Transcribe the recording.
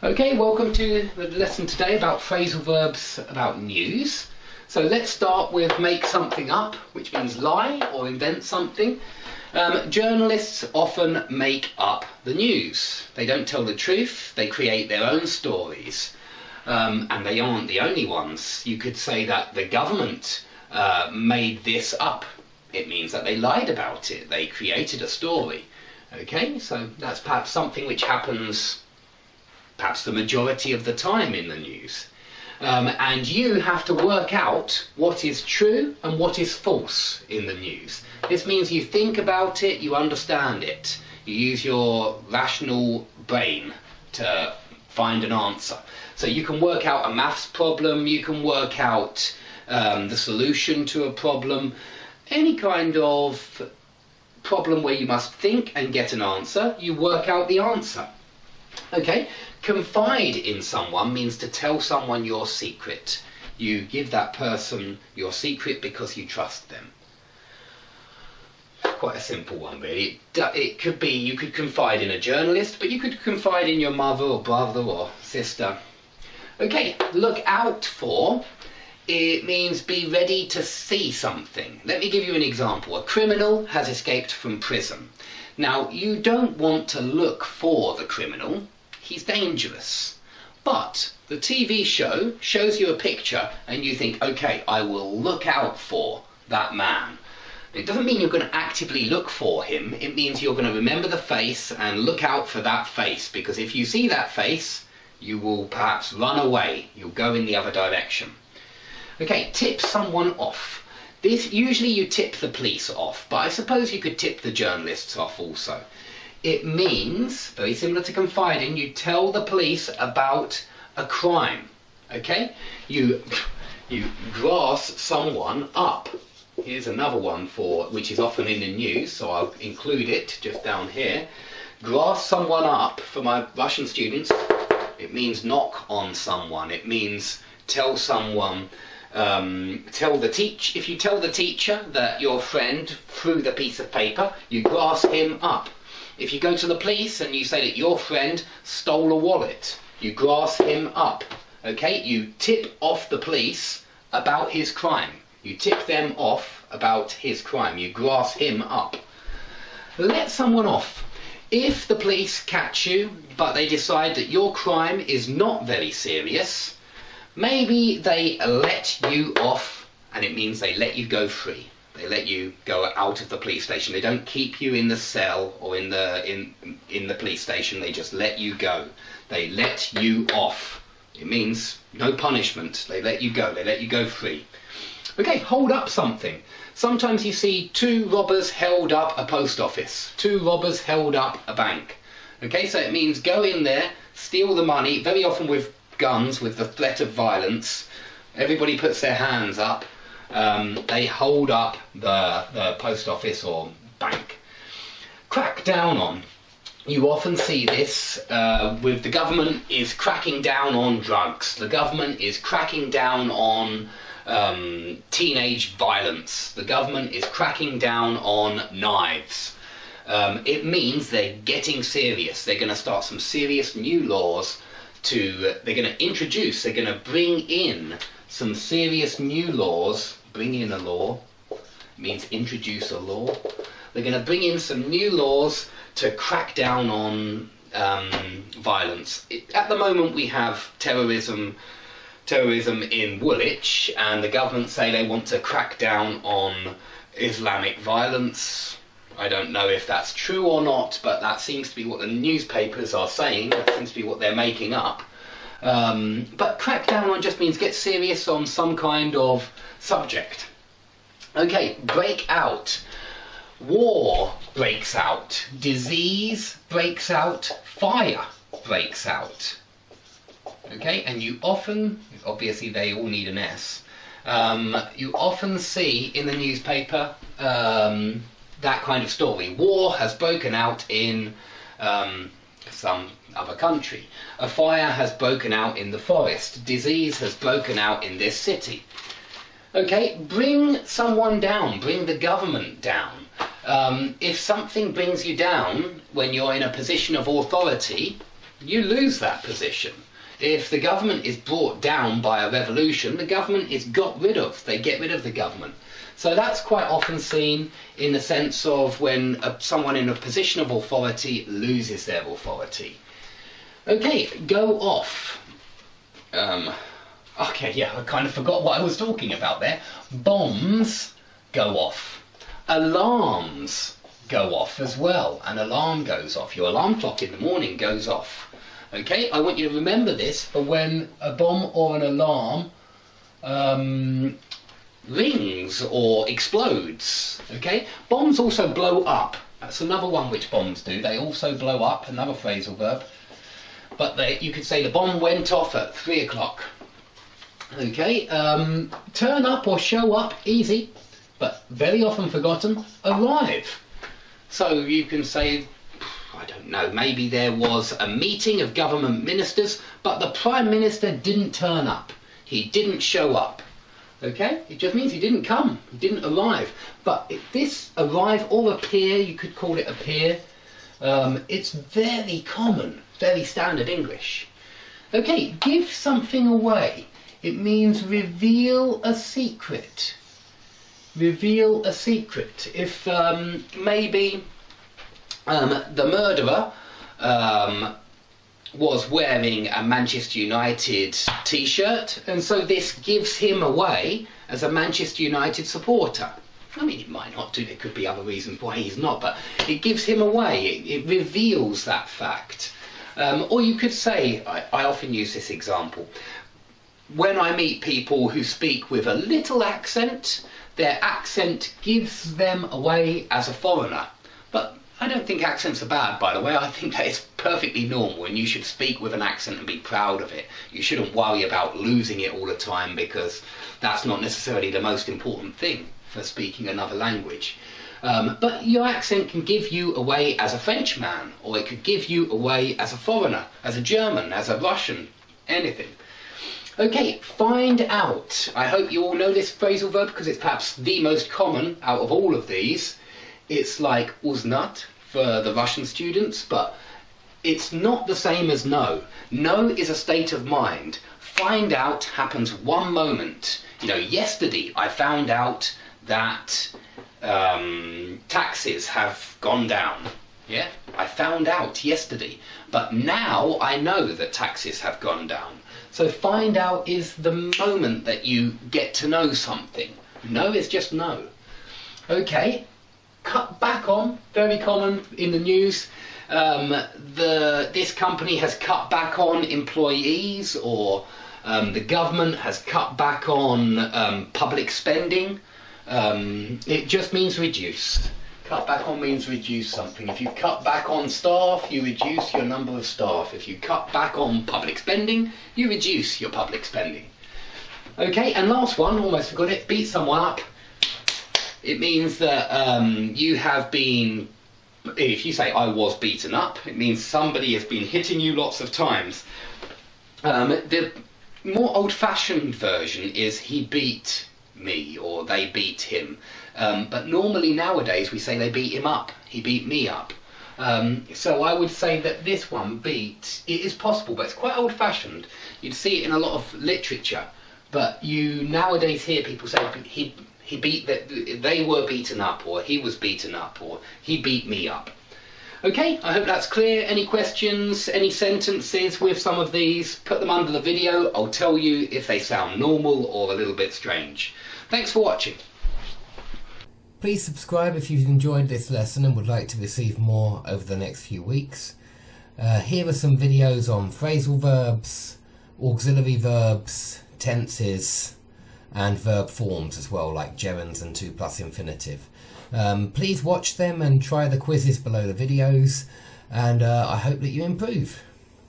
Okay, welcome to the lesson today about phrasal verbs about news. So let's start with make something up, which means lie or invent something. Journalists often make up the news. They don't tell the truth, they create their own stories. And they aren't the only ones. You could say that the government made this up. It means that they lied about it. They created a story. Okay, so that's perhaps something which happens perhaps the majority of the time in the news. And you have to work out what is true and what is false in the news. This means you think about it, you understand it. You use your rational brain to find an answer. So you can work out a maths problem, you can work out the solution to a problem, any kind of problem where you must think and get an answer, you work out the answer. Okay, confide in someone means to tell someone your secret. You give that person your secret because you trust them. Quite a simple one, really. It could be you could confide in a journalist, but you could confide in your mother or brother or sister. Okay, look out for. It means be ready to see something. Let me give you an example. A criminal has escaped from prison. Now, you don't want to look for the criminal. He's dangerous. But the TV show shows you a picture and you think, okay, I will look out for that man. It doesn't mean you're going to actively look for him. It means you're going to remember the face and look out for that face, because if you see that face, you will perhaps run away. You'll go in the other direction. Okay, tip someone off. This, usually you tip the police off, but I suppose you could tip the journalists off also. It means, very similar to confiding, you tell the police about a crime. Okay? You grass someone up. Here's another one for which is often in the news, so I'll include it just down here. Grass someone up, for my Russian students, it means knock on someone. It means tell someone. If you tell the teacher that your friend threw the piece of paper, you grass him up. If you go to the police and you say that your friend stole a wallet, you grass him up. Okay, you tip off the police about his crime. You tip them off about his crime. You grass him up. Let someone off. If the police catch you, but they decide that your crime is not very serious, maybe they let you off, and it means they let you go free. They let you go out of the police station. They don't keep you in the cell or in the police station. They just let you go. They let you off. It means no punishment. They let you go. They let you go free. Okay, hold up something. Sometimes you see two robbers held up a post office. Two robbers held up a bank. Okay, so it means go in there, steal the money, very often with guns, with the threat of violence. Everybody puts their hands up. They hold up the post office or bank. Crack down on. You often see this with the government is cracking down on drugs. The government is cracking down on teenage violence. The government is cracking down on knives. It means they're getting serious. They're going to start some serious new laws. They're going to bring in some serious new laws. Bring in a law means introduce a law. They're going to bring in some new laws to crack down on violence. At the moment we have terrorism in Woolwich, and the government say they want to crack down on Islamic violence. I don't know if that's true or not, but that seems to be what the newspapers are saying. That seems to be what they're making up. But crack down on just means get serious on some kind of subject. Okay, break out. War breaks out. Disease breaks out. Fire breaks out. Okay, and you often, obviously they all need an S, you often see in the newspaper that kind of story. War has broken out in some other country. A fire has broken out in the forest. Disease has broken out in this city. Okay, bring someone down. Bring the government down. If something brings you down when you're in a position of authority, you lose that position. If the government is brought down by a revolution, the government is got rid of. They get rid of the government. So that's quite often seen in the sense of when someone in a position of authority loses their authority. Okay, go off. Okay, yeah, I kind of forgot what I was talking about there. Bombs go off. Alarms go off as well. An alarm goes off. Your alarm clock in the morning goes off. Okay, I want you to remember this for when a bomb or an alarm rings or explodes. Okay, bombs also blow up. That's another one which bombs do. They also blow up, another phrasal verb. But you could say the bomb went off at 3 o'clock. Okay, turn up or show up, easy, but very often forgotten, arrive. So you can say, I don't know, maybe there was a meeting of government ministers, but the Prime Minister didn't turn up. He didn't show up. Okay, it just means he didn't come, he didn't arrive. But if this arrive or appear, you could call it appear, it's very common, very standard English. Okay, give something away. It means reveal a secret. Reveal a secret. If maybe the murderer was wearing a Manchester United t-shirt, and so this gives him away as a Manchester United supporter. I mean, it might not do, there could be other reasons why he's not, but it gives him away, it reveals that fact. Or you could say, I often use this example, when I meet people who speak with a little accent, their accent gives them away as a foreigner. But I don't think accents are bad, by the way. I think that it's perfectly normal, and you should speak with an accent and be proud of it. You shouldn't worry about losing it all the time, because that's not necessarily the most important thing for speaking another language. But your accent can give you away as a Frenchman, or it could give you away as a foreigner, as a German, as a Russian, anything. Okay, find out. I hope you all know this phrasal verb because it's perhaps the most common out of all of these. It's like uznat for the Russian students, but it's not the same as know. Know is a state of mind. Find out happens one moment. You know, yesterday I found out that taxes have gone down. Yeah, I found out yesterday, but now I know that taxes have gone down. So find out is the moment that you get to know something. Know is just know. Okay, cut back on, very common in the news. This company has cut back on employees, or the government has cut back on public spending. It just means reduce. Cut back on means reduce something. If you cut back on staff, you reduce your number of staff. If you cut back on public spending, you reduce your public spending. Okay, and last one, almost forgot it, beat someone up. It means that you have been, if you say I was beaten up, it means somebody has been hitting you lots of times. The more old-fashioned version is he beat me, or they beat him. But normally nowadays we say they beat him up, he beat me up. So I would say that this one, beat, it is possible, but it's quite old-fashioned. You'd see it in a lot of literature, but you nowadays hear people say he beat, that they were beaten up, or he was beaten up, or he beat me up. Okay, I hope that's clear. Any questions, any sentences with some of these, put them under the video. I'll tell you if they sound normal or a little bit strange. Thanks for watching. Please subscribe if you've enjoyed this lesson and would like to receive more over the next few weeks. Here are some videos on phrasal verbs, auxiliary verbs, tenses, and verb forms as well, like gerunds and 2+ infinitive. Please watch them and try the quizzes below the videos, and I hope that you improve.